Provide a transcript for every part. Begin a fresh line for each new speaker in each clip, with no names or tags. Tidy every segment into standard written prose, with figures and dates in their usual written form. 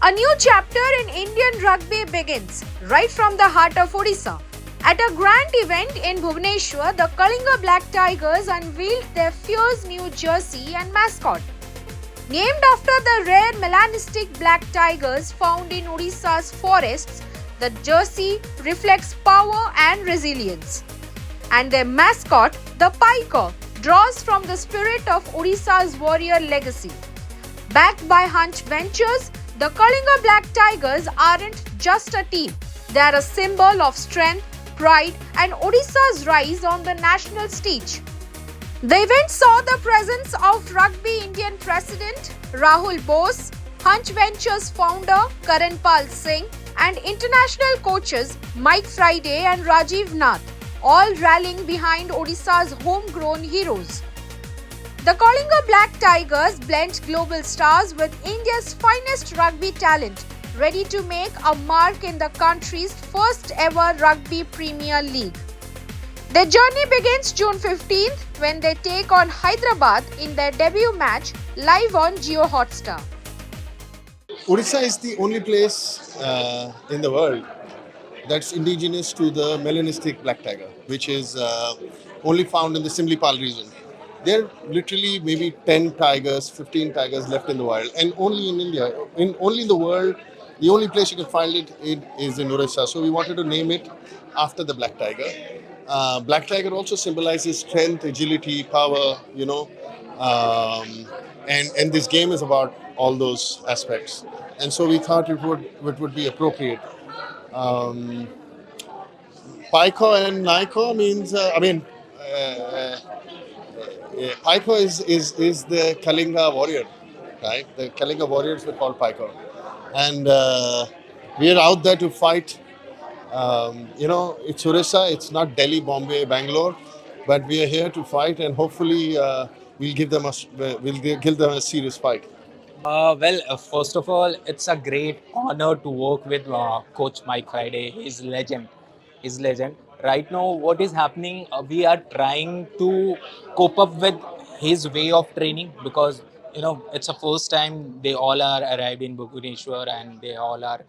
A new chapter in Indian rugby begins right from the heart of Odisha. At a grand event in Bhubaneswar, the Kalinga Black Tigers unveiled their fierce new jersey and mascot. Named after the rare melanistic black tigers found in Odisha's forests, the jersey reflects power and resilience. And their mascot, the Paika, draws from the spirit of Odisha's warrior legacy. Backed by Hunch Ventures, the Kalinga Black Tigers aren't just a team. They are a symbol of strength, pride, and Odisha's rise on the national stage. The event saw the presence of Rugby Indian President Rahul Bose, Hunch Ventures founder Karanpal Singh, and international coaches Mike Friday and Rajeev Nath, all rallying behind Odisha's homegrown heroes. The Kalinga Black Tigers blend global stars with India's finest rugby talent, ready to make a mark in the country's first ever Rugby Premier League. Their journey begins June 15th when they take on Hyderabad in their debut match live on JioHotstar.
Odisha is the only place in the world that's indigenous to the melanistic black tiger, which is only found in the Simlipal region. There are literally maybe 10 tigers, 15 tigers left in the wild, and only in India, only in the world, the only place you can find it is in Odisha. So we wanted to name it after the black tiger. Black tiger also symbolizes strength, agility, power, and this game is about all those aspects. And so we thought it would be appropriate. Paika and Naiko means, Paika is the Kalinga warrior, right? The Kalinga warriors were called Paika. And we are out there to fight. It's Orissa, it's not Delhi, Bombay, Bangalore, but we are here to fight, and hopefully we'll give them a serious fight.
First of all, it's a great honor to work with Coach Mike Friday. He's legend. He's legend. Right now, what is happening? We are trying to cope up with his way of training because it's the first time they all are arrived in Bhubaneswar and they all are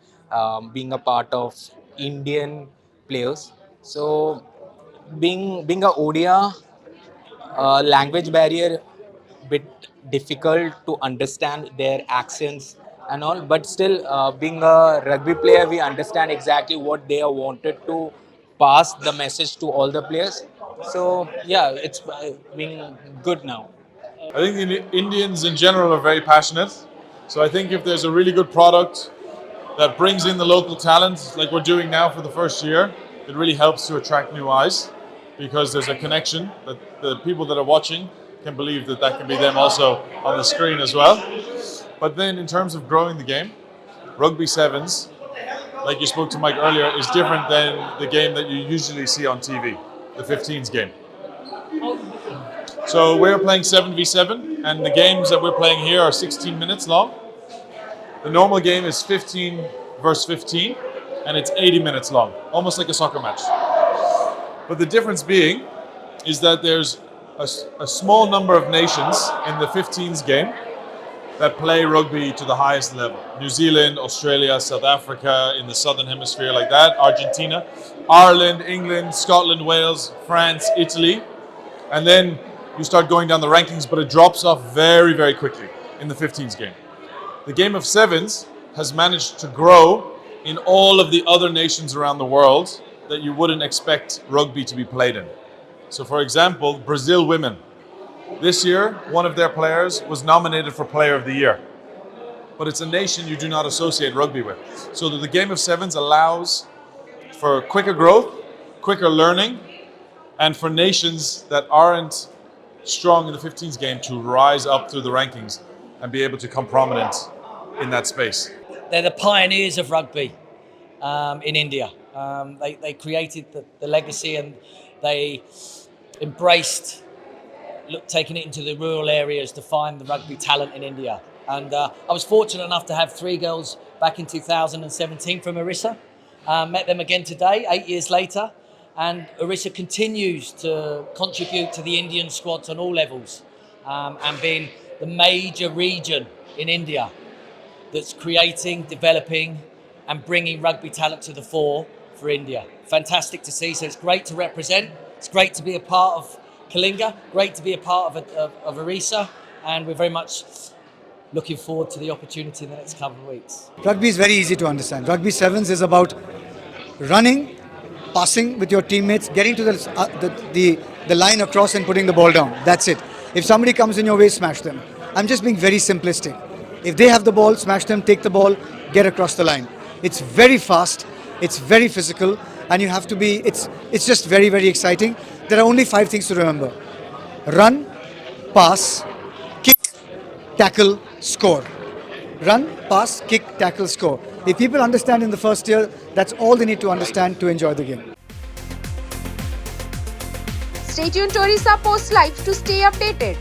being a part of Indian players. So, being a Odia language barrier bit difficult to understand their accents and all, but still being a rugby player we understand exactly what they wanted to pass the message to all the players. So yeah, it's being good now.
I think the Indians in general are very passionate. So I think if there's a really good product that brings in the local talent, like we're doing now for the first year, it really helps to attract new eyes because there's a connection that the people that are watching can believe that can be them also on the screen as well. But then in terms of growing the game, Rugby Sevens, like you spoke to Mike earlier, is different than the game that you usually see on TV, the 15s game. So we're playing 7v7, and the games that we're playing here are 16 minutes long. The normal game is 15 versus 15, and it's 80 minutes long, almost like a soccer match. But the difference being is that there's a small number of nations in the 15s game that play rugby to the highest level. New Zealand, Australia, South Africa, in the Southern Hemisphere like that, Argentina, Ireland, England, Scotland, Wales, France, Italy. And then you start going down the rankings, but it drops off very, very quickly in the 15s game. The game of sevens has managed to grow in all of the other nations around the world that you wouldn't expect rugby to be played in. So for example, Brazil women. This year, one of their players was nominated for Player of the Year. But it's a nation you do not associate rugby with. So the game of sevens allows for quicker growth, quicker learning, and for nations that aren't strong in the 15s game to rise up through the rankings and be able to come prominent in that space.
They're the pioneers of rugby in India. They created the legacy and they embraced taking it into the rural areas to find the rugby talent in India. And I was fortunate enough to have 3 girls back in 2017 from Orissa. Met them again today, 8 years later. And Orissa continues to contribute to the Indian squads on all levels and being the major region in India. that's creating, developing, and bringing rugby talent to the fore for India. Fantastic to see. So it's great to represent. It's great to be a part of Kalinga. Great to be a part of Orissa, and we're very much looking forward to the opportunity in the next couple of weeks.
Rugby is very easy to understand. Rugby sevens is about running, passing with your teammates, getting to the line across and putting the ball down. That's it. If somebody comes in your way, smash them. I'm just being very simplistic. If they have the ball, smash them, take the ball, get across the line. It's very fast, it's very physical, and you have to be, it's just very, very exciting. There are only 5 things to remember. Run, pass, kick, tackle, score. Run, pass, kick, tackle, score. If people understand in the first year, that's all they need to understand to enjoy the game.
Stay tuned to Orissapost Live to stay updated.